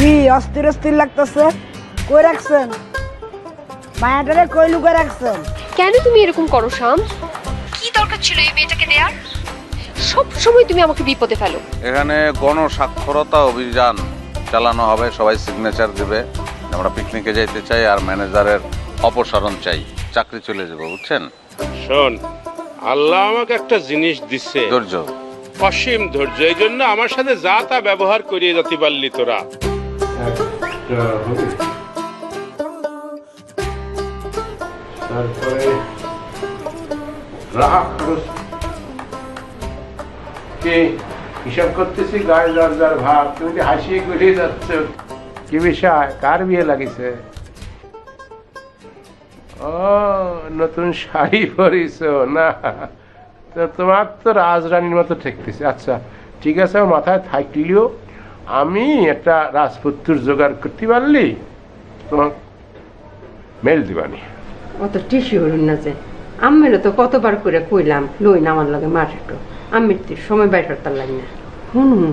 কি অস্থির অস্থির লাগতেছে? কই রাখছেন মায়াটারে? কই লুকায় রাখছেন? কেন তুমি এরকম করো শাম? কি দরকার ছিল এই মেয়েটাকে দেয়ার? সব সময় তুমি আমাকে বিপদে ফেলো। এখানে গণস্বাক্ষরতা অভিযান চালানো হবে, সবাই সিগনেচার দিবে। আমরা পিকনিকে যাইতে চাই আর ম্যানেজারের অপসারণ চাই, চাকরি চলে যাবে, বুঝছেন? শোন, আল্লাহ আমাকে একটা জিনিস দিচ্ছে, ধৈর্য। অসীম ধৈর্য। এই জন্য আমার সাথে যা তা ব্যবহার করিয়ে যেতে পারলি তোরা। তারপরে কে হিসাব করতেছি গায়ে দরজার ভাব, তুমি হাসিয়ে ঘুরিয়ে যাচ্ছ। কি বিষয়? কার বিয়ে লাগিছে? ও, নতুন শাড়ি পরিস না? তো তোমার তো রাজরানীর মতো ঠেকতেছে। আচ্ছা ঠিক আছে, আমার মাথায় থাকলেও আমি একটা রাজপুত্র জোগাড় করতে পারলি তোমার মেল দিবানি। অত টিসি হইল না যে আম্মেরও তো কতবার করে কইলাম লই না আমার লগে মার্কেটও, আম্মের তো সময় বাইর করতাম লাগে না। শুনুন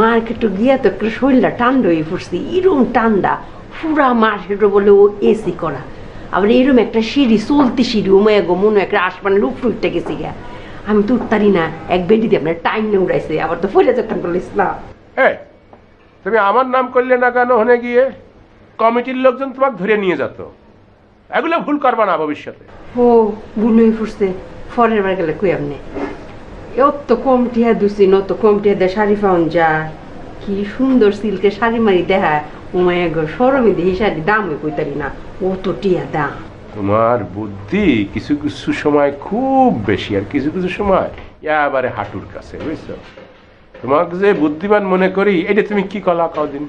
মার্কেটও গিয়া তো একটা শরীরটা ঠান্ডা হয়ে পড়ছি, এরম ঠান্ডা পুরা মার্কেটও বলে ও এসি করা। আবার এরম একটা সিঁড়ি চলতি সিঁড়ি ওমায় গো মনে একটা আসমানের উপরে উঠতে গেছি গা। আমি তো উঠতারি না, এক বেডি দিয়ে আপনার টাইম নিয়ে উড়াইছে, আবার তো ফলে যেতাম বলিস না। এই তুমি আমার নাম করলে না কেন? হনে গিয়ে কমিটির লোকজন তোমাকে ধরে নিয়ে যেত। এগুলো ভুল করবা না ভবিষ্যতে। ও ভুল হয়ে পড়ছে, পরের বার গেলে কই আপনি অত কম টিয়া দুসি নত কম টিয়া দিয়ে শাড়ি পাওন যা, কি সুন্দর সিল্কের শাড়ি মারি দেখা ওমায় গো সরমে দিয়ে শাড়ি দাম হয়ে কইতারি না, অত টিয়া দাম। তোমার বুদ্ধি কিছু কিছু সময় খুব বেশি, আর কিছু কিছু সময় এবারে হাঁটুর কাছে, বুঝছো? তোমাকে যে বুদ্ধিমান মনে করি, এটা তুমি কি কলা কদিন?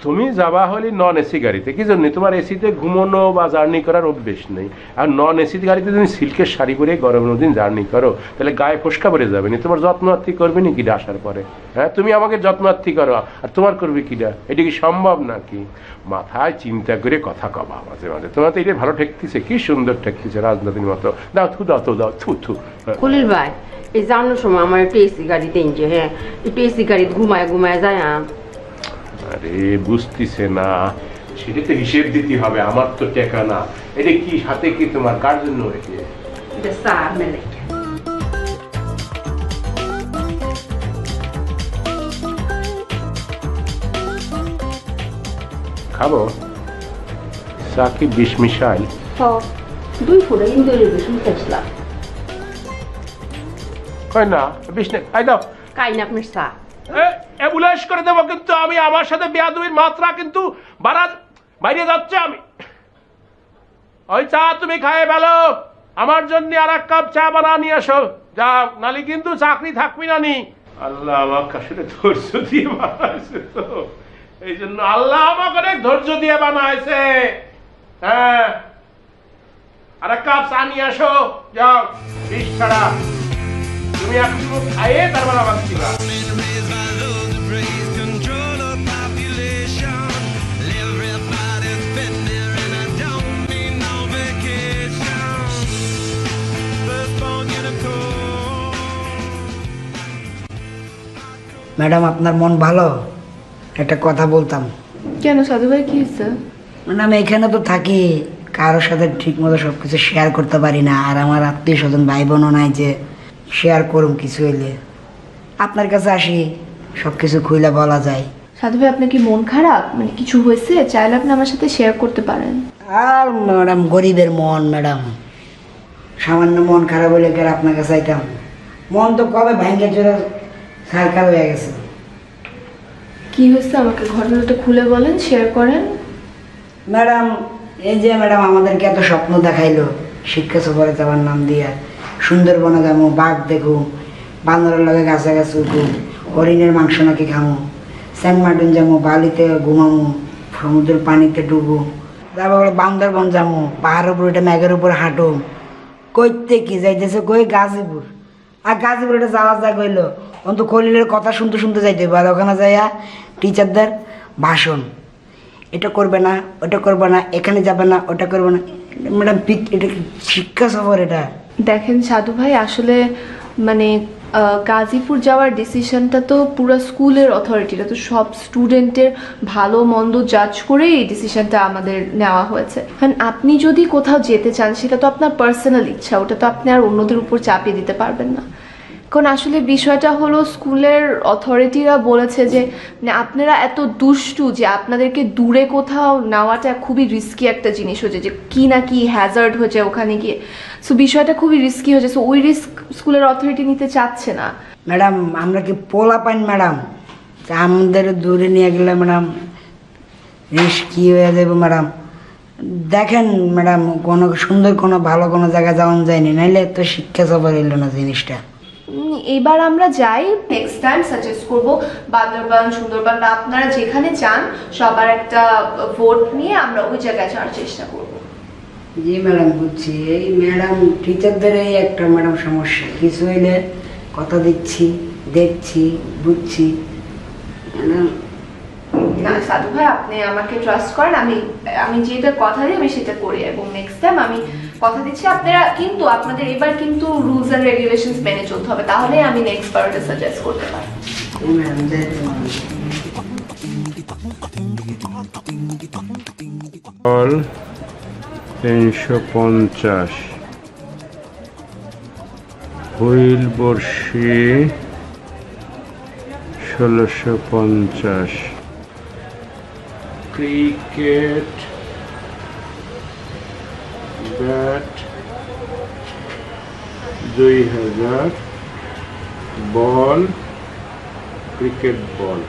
তুমি যাবা হলে নন এসি গাড়িতে, কি জন্য? তোমার এসিতে ঘুমানো বা জার্নি করার অভ্যেস নেই। আর নন এসি গাড়িতে তুমি সিল্কের শাড়ি পরে গরমের দিন জার্নি করো, তাহলে গায়ে ফসকা পড়ে যাবে না। তোমার যত্নার্থী করবে না কিটা আসার পরে? হ্যাঁ, তুমি আমাকে যত্নার্থী করো আর তোমার করবে কিটা? এটা কি সম্ভব নাকি? মাথায় চিন্তা করে কথা কবা মাঝে মাঝে। তোমার তো এটা ভালো ঠেকতেছে, কি সুন্দর ঠেকতেছে রাজনীতির মতো। দাও থু, দাও তো দাও থু থু। কলিল ভাই এই জানার সময় আমার একটু এসি গাড়িতে ইঞ্জে, হ্যাঁ একটু এসি গাড়িতে ঘুমায় ঘুমায় যায়। আরে বুঝতেছে না, সেটা তো হিসেব দিতে হবে, আমার তো টেকা না। এটা কি হাতে কি তোমার? কার জন্য রেখে খাবো? চা কি বিষ মিশাই? দুই ফুটা ইন্দোরের বেশি খাইছিলাম। হয় না বিষ নেই, খাই দাও। কাই না আপনার চা এমুলাইজ করে দেবো, কিন্তু আমি আমার সাথে বেয়াদবির মাত্রা কিন্তু বাইরে যাচ্ছে। আমি ওই চা তুমি খাইয়ে ফেলো, আমার জন্য আর এক কাপ চা বানা নিয়ে আসো যাও, নালে কিন্তু চাকরি থাকবি না নি। আল্লাহ আমাকে আসলে ধৈর্য দিয়ে বানাইছে, তো এই জন্য আল্লাহ আমাকে অনেক ধৈর্য দিয়ে বানাইছে। হ্যাঁ, আর এক কাপ চা নিয়ে আসো যাও, বিষ ছাড়া। তুমি একটু খাইয়ে তারপর আমার দিবা। ম্যাডাম আপনার মন ভালো? একটা কথা বলতাম। কেন সাধু ভাই, কি হয়েছে? মানে আমি এখানে তো থাকি, কারোর সাথে ঠিক মতো সব কিছু শেয়ার করতে পারি না। আর আমার আত্মীয় স্বজন ভাই বোনও নাই যে শেয়ার করুম কিছু হইলে। আপনার কাছে আসি, সব কিছু খুইলা বলা যায়। সাধু ভাই আপনার কি মন খারাপ? মানে কিছু হয়েছে? চাইলে আপনি আমার সাথে শেয়ার করতে পারেন। আর ম্যাডাম গরিবের মন, ম্যাডাম সামান্য মন খারাপ হইলে কি আর আপনার কাছে আইতাম? মন তো কবে ভাঙ্গে চলে সারকার হয়ে গেছে। কি হয়েছে আমাকে ঘটনাটা খুলে বলেন, শেয়ার করেন। ম্যাডাম এই যে ম্যাডাম আমাদেরকে এত স্বপ্ন দেখাইলো শিক্ষা সফরে যাওয়ার নাম দিয়া, সুন্দরবনে যাবো, বাঘ দেখো, বান্দরের লগে গাছে গাছে উঠু, হরিণের মাংস নাকি খামো, সেন্ট মার্টিন যাবো, বালিতে ঘুমামো, সমুদ্রের পানিতে ডুবো, তারপর বান্দরবন যাবো, পাহাড়ের উপর এটা মেঘের উপর হাঁটো। কইতে কি যাইতেছে? কই গাজীপুর। আর গাজীপুর এটা যাওয়া যা কইলো, অন্ত খলিলের কথা শুনতে শুনতে যাইতে হবে। আর ওখানে যাইয়া টিচারদের ভাষণ, এটা করবে না, ওটা করবে না, এখানে যাবে না, ওটা করবে না। ম্যাডাম এটা শিক্ষা সফর। এটা দেখেন সাধু ভাই, আসলে মানে গাজীপুর যাওয়ার ডিসিশনটা তো পুরো স্কুলের অথরিটিটা, তো সব স্টুডেন্টের ভালো মন্দ জাজ করে এই ডিসিশনটা আমাদের নেওয়া হয়েছে। কারণ আপনি যদি কোথাও যেতে চান সেটা তো আপনার পার্সোনাল ইচ্ছা, ওটা তো আপনি আর অন্যদের উপর চাপিয়ে দিতে পারবেন না। কারণ আসলে বিষয়টা হলো স্কুলের অথরিটিরা বলেছে যে মানে আপনারা এত দুষ্টু যে আপনাদেরকে দূরে কোথাও নেওয়াটা খুবই রিস্কি একটা জিনিস হয়েছে, যে কি না কি হ্যাজার্ড হয়েছে ওখানে গিয়ে। সো বিষয়টা খুবই রিস্কি হয়েছে, সো ওই রিস্ক স্কুলের অথরিটি নিতে চাচ্ছে না। ম্যাডাম আমরা কি পোলা পাইন ম্যাডাম, তা আমাদের দূরে নিয়ে গেলে ম্যাডাম রিস্ক কী হয়ে যাবে ম্যাডাম। দেখেন ম্যাডাম কোনো সুন্দর কোনো ভালো কোনো জায়গায় যাওয়া যায়নি, নাইলে তো শিক্ষা সফর এলো না জিনিসটা। এবার আমরা যাই, নেক্সট টাইম সাজেস্ট করবো বান্দরবান, সুন্দরবন বা আপনারা যেখানে চান সবার একটা ভোট নিয়ে আমরা ওই জায়গায় যাওয়ার চেষ্টা করব। জি ম্যাডাম বুঝছি, এই ম্যাডাম টিচারদের এই একটা ম্যাডাম সমস্যা, কিছু হইলে কথা দিচ্ছি, দেখছি, বুঝছি ম্যাডাম। না সাধু ভাই, আপনি আমাকে ট্রাস্ট করেন, আমি যেটা কথা দিই আমি সেটা করি, এবং নেক্সট টাইম আমি কথা দিচ্ছি আপনারা কিন্তু আপনাদের এবার কিন্তু রুলস এন্ড রেগুলেশনস মেনে চলতে হবে, তাহলে আমি নেক্সট বার ওটা সাজেস্ট করতে পারি। এই ম্যাডাম যাই বল 350, হুইল বর্ষি 1650, cricket bat 2000, ball cricket ball.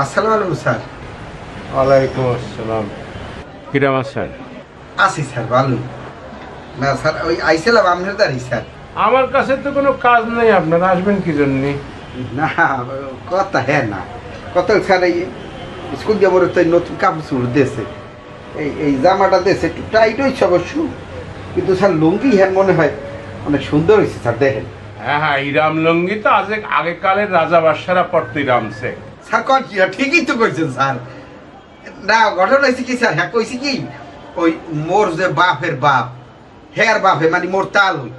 আসসালামু আলাইকুম স্যার। ওয়ালাইকুম আসসালাম। কিরাম আছেন? আছি স্যার, ভালো। না স্যার ওই আইছিলাম আপনার দাঁড়ি স্যার। আমার কাছে তো কোনো কাজ নেই, আপনারা আসবেন কি জন্যে? না কথা হ্যাঁ না কথা স্যার, এই স্কুল যাবো তো নতুন কাপড় চুপড় দিয়েছে, এই জামাটা দিয়েছে একটু টাইট হয়েছে অবশ্য, কিন্তু স্যার লুঙ্গি হ্যাঁ মনে হয় অনেক সুন্দর হয়েছে স্যার, দেখেন। হ্যাঁ হ্যাঁ, ইরাম লঙ্গি তো আগেকালের রাজা বাদশারা পড়তো ইরামসে। স্যার কন কি ঠিকই তো কইছেন স্যার। না ঘটনা হয়েছে কি স্যার, হ্যাঁ কইছি কি ওই মোর যে বাপের বাপ, হের বাপে মানে মোর তাল হই,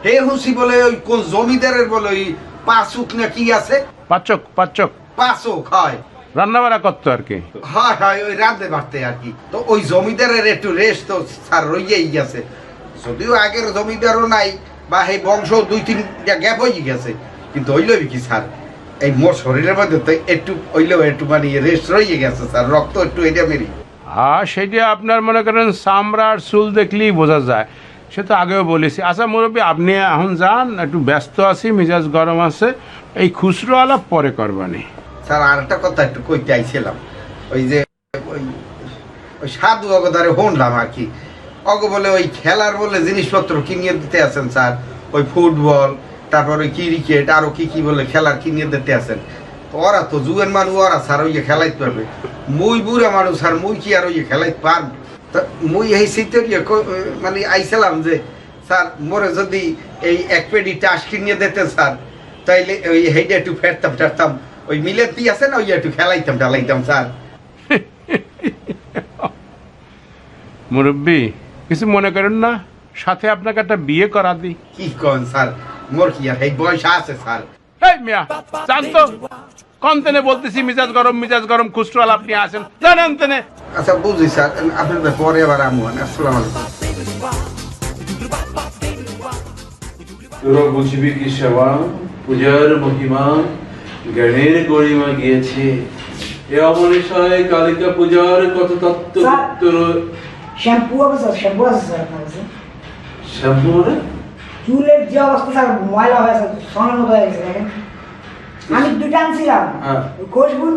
হে হুসি বলে ওই কোন জমিদারের বলে ওই পাঁচুক না কি আছে, পাচক পাঁচুক হয় রান্না বাড়া করতো আর কি। হয় হয় ওই রাঁধতে পারতে আর কি। তো ওই জমিদারের একটু রেস্ট তো স্যার রইয়াই গেছে, যদিও আগের জমিদারও নাই বা এই বংশ 2-3টা গ্যাপ হয়ে গেছে, কিন্তু হইলেও কি স্যার এই মোর শরীরের মধ্যে তো একটু হইলেও একটু মানে রেস্ট রয়ে গেছে স্যার, রক্ত একটু এটা মেরি। হ্যাঁ সেটা আপনার মনে করেন চামড়া আর চুল দেখলেই বোঝা যায়, সে তো আগেও বলেছি। আচ্ছা মুরব্বী আপনি এখন যান, একটু ব্যস্ত আছি, মেজাজ গরম আছে, এই খুচরো আলাপ পরে করবানি। স্যার আর একটা কথা একটু কইতে আইছিলাম, ওই যে ওই ওই সাধু অগদারে শুনলাম আর কি, অগ বলে ওই খেলার বলে জিনিসপত্র কিনিয়ে দিতে আছেন স্যার, ওই ফুটবল তারপর ওই ক্রিকেট আরো কি কি বলে খেলার কিনিয়ে দিতে আছেন। ওরা তো জুয়েন মানুষ, ওরা স্যার ওই খেলাইতে পারবে, মুই বুড়া মানুষ স্যার, মুই কি আর ওই খেলাইতে পারব? তা মুই এই শীতে মানে আইছিলাম যে স্যার মোরে যদি এই 1 পেডি টাস কিনিয়ে দিতে স্যার, তাইলে ওই হেইটা একটু ফেরতাম ওই মিলের দিয়ে আছে না, ওই একটু খেলাইতাম টালাইতাম স্যার। মুরব্বী কিছু মনে করেন না, সাথে আপনাকে একটা বিয়ে করা দিই। কি কন স্যার, মোর কি আর এই বয়স আছে স্যার? এই মিয়া জানতো কনতেনে বলতেছি, মিজাজ গরম খুচরো আলাপ নিয়ে আসেন, জানেন তেনে। আচ্ছা বুঝি স্যার, আপনাদের পরে আবার আমুন। আসসালামু আলাইকুম। তোরা বুঝবি কি সেবা, পূজার মহিমা, জ্ঞানের গরিমা গিয়েছে এ অমনিষায় কালিকা পূজার কত তত্ত্ব। শ্যাম্পু আছে স্যার, শ্যাম্পু আছে স্যার আপনার কাছে? শ্যাম্পু মানে? চুলের যে অবস্থা স্যার, ময়লা হয়ে আছে, সোনার মতো হয়ে গেছে দেখেন। আমি 2টা আনছিলাম, খুশবু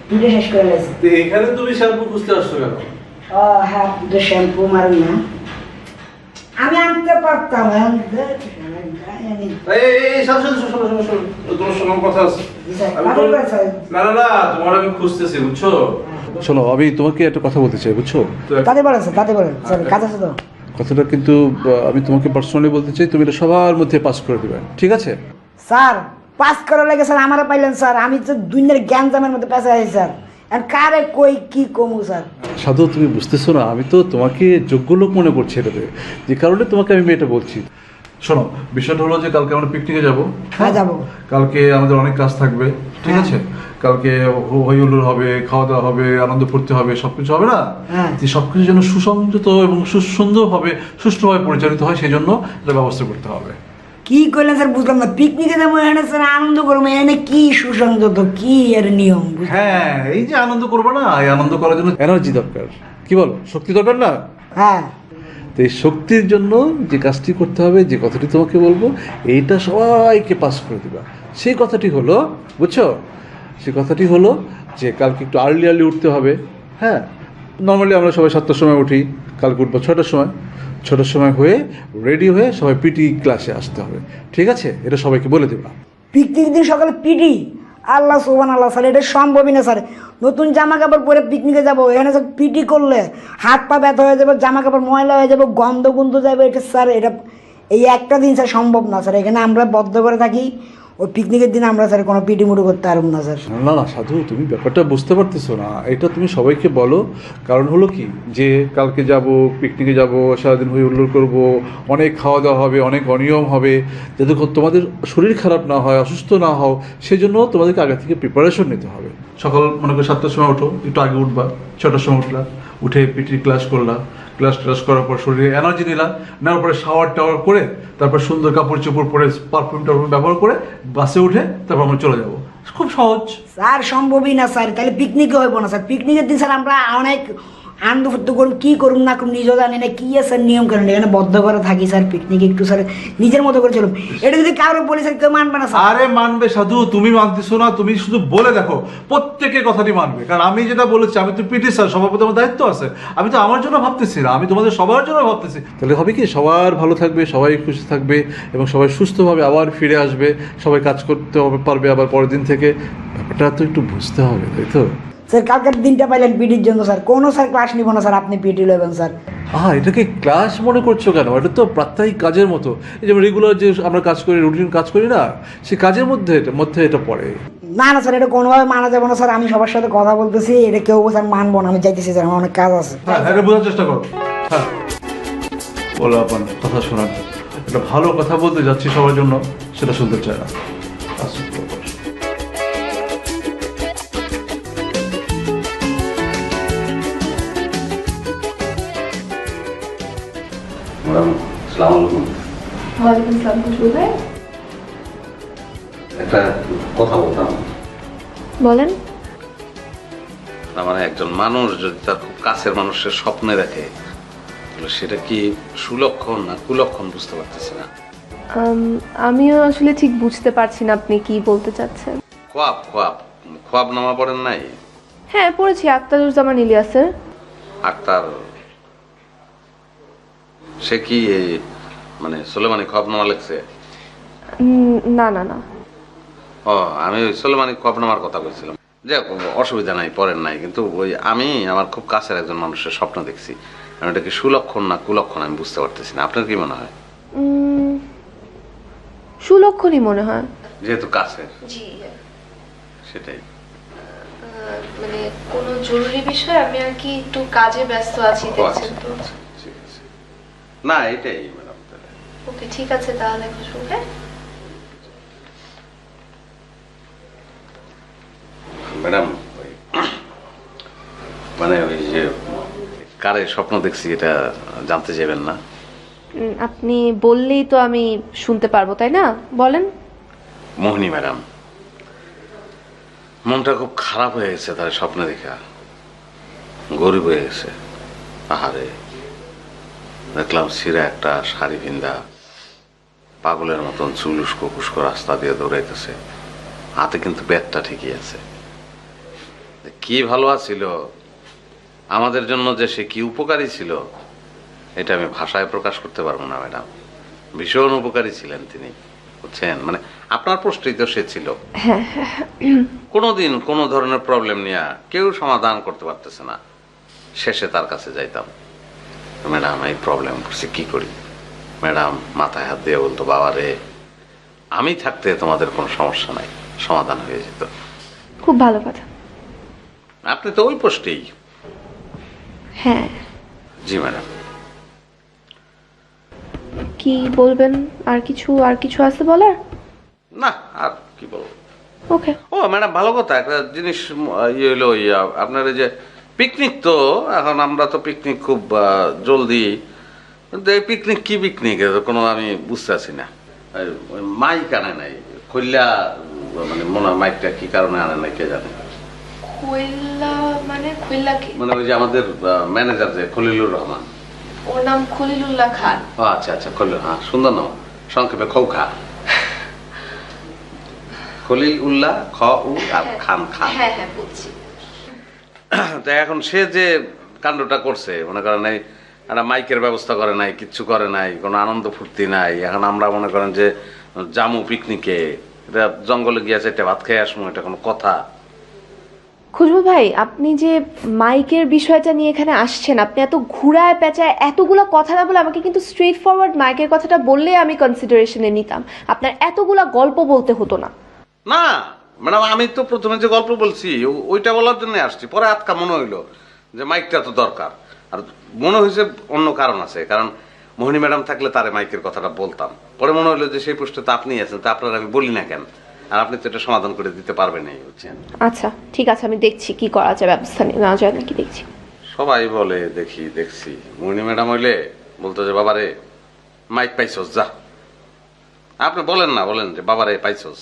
2টা শেষ করে গেছে। তো এখানে তুমি শ্যাম্পু খুঁজতে আসছো কেন? হ্যাঁ 2টা শ্যাম্পু মারুন না, আমি আনতে পারতাম। তোমার সঙ্গে কথা আছে। না তোমার আমি খুঁজতেছি বুঝছো। শোনো আমি তোমাকে একটা কথা বলতে চাই বুঝছো। তাতে বলেন স্যার, তাতে বলেন স্যার, কাজ আছে তো। কথাটা কিন্তু আমি তোমাকে পার্সোনালি বলতে চাই, তুমি এটা সবার মধ্যে পাস করে দিবে, ঠিক আছে? স্যার পাস করার লাগে স্যার আমারে পাইলেন স্যার, আমি তো দুনিয়ার জ্ঞানজামের মধ্যে পেঁচে আছি স্যার, আর কারে কই কি কমু স্যার। সাধু তুমি বুঝতেছো না, আমি তো তোমাকে যোগ্য লোক মনে করছি এটাতে, যে কারণে তোমাকে আমি এটা বলছি। শোনো, বিষয়টা হলো যে কালকে আমরা পিকনিকে যাব। হ্যাঁ, যাবো। কালকে আমাদের অনেক কাজ থাকবে, ঠিক আছে? কালকে হই হুল্লোড় হবে, খাওয়া দাওয়া হবে, আনন্দ ফুর্তি হবে, সবকিছু হবে না? হ্যাঁ। যে সবকিছু যেন সুসংযত এবং সুন্দরভাবে সুষ্ঠুভাবে পরিচালিত হয়, সেই জন্য এটা ব্যবস্থা করতে হবে। কি করলেন স্যার বুঝলাম না, পিকনিকে যাবো এখানে স্যার আনন্দ করবো, এখানে কি সুসংযত, কি এর নিয়ম? হ্যাঁ, এই যে আনন্দ করবো না, এই আনন্দ করার জন্য এনার্জি দরকার, কি বলো, শক্তি দরকার না? হ্যাঁ, তো এই শক্তির জন্য যে কাজটি করতে হবে, যে কথাটি তোমাকে বলবো, এইটা সবাইকে পাস করে দিবা। সেই কথাটি হলো, বুঝছো, সেই কথাটি হলো যে কালকে একটু আর্লি উঠতে হবে। হ্যাঁ, নর্মালি আমরা সবাই 7টার সময় উঠি, কালকে উঠবো 6টার সময়। 6টার সময় হয়ে রেডি হয়ে সবাই পিটি ক্লাসে আসতে হবে, ঠিক আছে? এটা সবাইকে বলে দেবা। পিকনিক দিন সকালে পিটি? আল্লাহ সুবহান আল্লাহ স্যার, এটা সম্ভবই না স্যার। নতুন জামা কাপড় পরে পিকনিকে যাবো, এখানে স্যার পিটি করলে হাত পা ব্যথা হয়ে যাবে, জামা কাপড় ময়লা হয়ে যাবে, গন্ধ গুন্ধ যাবে। এটা স্যার, এটা এই একটা দিন স্যার সম্ভব না স্যার। এখানে আমরা বদ্ধ করে থাকি, ওই পিকনিকের দিন আমরা স্যার কোনো পিটি মুটি করতে পারবো না স্যার। না না সাধু, তুমি ব্যাপারটা বুঝতে পারতেছো না। এটা তুমি সবাইকে বলো। কারণ হলো কি, যে কালকে যাব, পিকনিকে যাব, সারাদিন হয়ে হুল্লোড় করবো, অনেক খাওয়া দাওয়া হবে, অনেক অনিয়ম হবে, যাতে তোমাদের শরীর খারাপ না হয়, অসুস্থ না হও, সেই জন্য তোমাদেরকে আগে থেকে প্রিপারেশন নিতে হবে। সকাল মনে করো 7টার সময় ওঠো, একটু আগে উঠবা, 6টার সময় উঠলা, উঠে পিটি ক্লাস করলা, ক্লাস করার পর শরীরে এনার্জি নিলা, নেওয়ার পরে শাওয়ার টাওয়ার করে, তারপর সুন্দর কাপড় চোপড় পরে, পারফিউম টারফিউম ব্যবহার করে বাসে উঠে তারপর আমরা চলে যাবো। খুব সহজ। স্যার সম্ভবই না স্যার, তাহলে পিকনিকে হইব না স্যার। পিকনিকের দিন স্যার আমরা অনেক আনন্দ ফুর্তি করুন, কী করুন না করুন নিজেও জানি না, কী আছে নিয়ম করেন, এখানে বদ্ধ করে থাকি স্যার। পিকনিক একটু স্যার নিজের মতো করে চলুন। এটা যদি কারো বলি স্যার কেউ মানবে না স্যার। আরে মানবে সাধু, তুমি মানতেছো না, তুমি শুধু বলে দেখো, প্রত্যেকের কথাটি মানবে। কারণ আমি যেটা বলেছি, আমি তো পিটি স্যার, সভাপতি আমার দায়িত্ব আছে। আমি তো আমার জন্য ভাবতেছি না, আমি তোমাদের সবার জন্য ভাবতেছি। তাহলে হবে কি, সবার ভালো থাকবে, সবাই খুশি থাকবে এবং সবাই সুস্থভাবে আবার ফিরে আসবে, সবাই কাজ করতে হবে পারবে আবার পরের দিন থেকে। ব্যাপারটা তো একটু বুঝতে হবে, তাই তো? স্যার কালকের দিনটা পাইলেন পিটির জন্য স্যার, কোনো স্যার ক্লাস নিব না স্যার, আপনি পিটি লবেন স্যার। এটাকে ক্লাস মনে করছো কেন? এটা তো প্রাত্যহিক কাজের মতো। এই যেমন রেগুলার যে আমরা কাজ করি, রুটিন কাজ করি না, সেই কাজের মধ্যে এটা পড়ে। না না স্যার, এটা কোনোভাবে মানা যাবে না স্যার। আমি সবার সাথে কথা বলতেছি, এটা কেউ স্যার মানবো না। আমি চাইতেছি স্যার, আমার অনেক কাজ আছে। হ্যাঁ, এটা বোঝার চেষ্টা করো। হ্যাঁ, বলো আপনার কথা শোনার জন্য, একটা ভালো কথা বলতে যাচ্ছি সবার জন্য, সেটা শুনতে চায় না। ম্যাডাম আসসালামু আলাইকুম। ওয়ালাইকুম আসসালাম খুশবু ভাই। একটা কথা বলতাম। বলেন। মানে একজন মানুষ যদি তার খুব কাছের মানুষের স্বপ্নে দেখে, তাহলে সেটা কি সুলক্ষণ না কুলক্ষণ বুঝতে পারতেছি না। আমিও আসলে ঠিক বুঝতে পারছি না আপনি কি বলতে চাচ্ছেন। খোয়াব খোয়াব খোয়াব নামা পড়েন নাই? হ্যাঁ পড়েছি, আক্তারুজ্জামান ইলিয়াসের। আক্তার, সে কি মানে সুলেমানি খোয়াবনামা লিখছে? না না না। ও, আমি ওই সুলেমানি খোয়াবনামার কথা বলছিলাম। যে অসুবিধা নাই, পড়েন নাই, কিন্তু ওই আমি আমার খুব কাছের একজন মানুষের স্বপ্ন দেখছি। আমি এটা কি সুলক্ষণ না কুলক্ষণ আমি বুঝতে পারতেছি না। আপনার কি মনে হয়? সুলক্ষণই মনে হয়, যেহেতু কাছের। জি, সেটাই। মানে কোনো জরুরি বিষয়, আমি আর কি একটু কাজে ব্যস্ত আছি, দেখছেন তো। ঠিক আছে, না এটাই ম্যাডাম। ওকে ঠিক আছে তাহলে খুশবু ভাই। ম্যাডাম মানে ওই যে কারে স্বপ্ন দেখছি এটা জানতে চাইবেন না? আপনি বললেই তো আমি শুনতে পারবো, তাই না? বলেন। মোহিনী ম্যাডাম, মনটা খুব খারাপ হয়ে গেছে তার স্বপ্নে দেখা। গরিব হয়ে গেছে। আহারে, দেখলাম ছিঁড়া একটা শাড়ি পিন্দা, পাগলের মতন চুল উস্কো কুস্কো রাস্তা দিয়ে দৌড়াইতেছে। হাতে কিন্তু ব্যাগটা ঠিকই আছে। কি ভালো ছিল আমাদের জন্য, যে সে কি উপকারী ছিল, এটা আমি ভাষায় প্রকাশ করতে পারবো না ম্যাডাম। ভীষণ উপকারী ছিলেন তিনি, বুঝছেন? মানে আপনার পোস্টেই তো সে ছিল। কোনোদিন কোনো ধরনের প্রবলেম নিয়ে কেউ সমাধান করতে পারতেছে না, শেষে তার কাছে যাইতাম, ম্যাডাম এই প্রবলেম করছে, কি করি? ম্যাডাম মাথায় হাত দিয়ে বলতো, বাবা রে, আমি থাকতে তোমাদের কোনো সমস্যা নাই, সমাধান হয়ে যেত। খুব ভালো কথা। আপনি তো ওই পোস্টেই। হ্যাঁ জি ম্যাডাম। কি বলবেন? আর কিছু আছে বলার? না, আর কি বলবো। ওকে। ও ম্যাডাম, ভালো কথা, একটা জিনিস ইয়ে হলো, আপনার এই যে পিকনিক, তো এখন আমরা তো পিকনিক খুব জলদি, কিন্তু এই পিকনিক কি পিকনিক কোনো আমি বুঝতে পারছি না। ওই মাইক আনে নাই, খুললা মানে মনে হয় মাইকটা কি কারণে আনে নাই কে জানে। খুললা কি? মানে ওই যে আমাদের ম্যানেজার যে খলিলুর রহমান, ওর নাম খলিলুল্লাহ খান। ও আচ্ছা আচ্ছা, খলিল, হ্যাঁ সুন্দর নাম, সংক্ষেপে খৌখা। খলিল উল্লাহ, খ উ আর খান খান। হ্যাঁ হ্যাঁ বুঝছি। তো এখন সে যে কাণ্ডটা করছে, মনে করেন এই একটা মাইকের ব্যবস্থা করে নাই, কিচ্ছু করে নাই, কোনো আনন্দ ফুর্তি নাই। এখন আমরা মনে করেন যে জামু পিকনিকে, এটা জঙ্গলে গিয়েছে, এটা ভাত খেয়ে আসবো, এটা কোনো কথা? খুশবু ভাই, আপনি যে মাইকের বিষয়টা নিয়ে এখানে আসছেন, আপনি এত ঘুরায় পেঁচায় এতগুলো কথা না বলে আমাকে কিন্তু স্ট্রেট ফরওয়ার্ড মাইকের কথাটা বললে আমি কনসিডারেশনে নিতাম। আপনার এতগুলা গল্প বলতে হতো না। না ম্যাডাম, আমি তো প্রথমে যে গল্প বলছি ওইটা বলার জন্য আসছি, পরে আজকা মনে হইলো যে মাইকটা তো দরকার, আর মনে হয়েছে অন্য কারণ আছে, কারণ মোহিনী ম্যাডাম থাকলে তারে মাইকের কথাটা বলতাম। পরে মনে হইলো যে সেই পোস্টে তো আপনি আছেন, তো আপনার আমি বলি না কেন, আর আপনি তো এটা সমাধান করে দিতে পারবেন এই, বুঝছেন? আচ্ছা ঠিক আছে, আমি দেখছি কি করা যায়, ব্যবস্থা নেওয়া যায় নাকি দেখছি। সবাই বলে দেখছি, মোহিনী ম্যাডাম হইলে বলতো যে বাবারে মাইক পাইছস, যা। আপনি বলেন না, বলেন যে বাবারে পাইছস।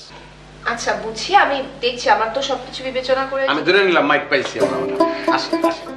আচ্ছা বুঝছি, আমি দেখছি, আমার তো সবকিছু বিবেচনা করে আমি ধরে নিলাম মাইক পাইছি আমরা। আসেন আসেন।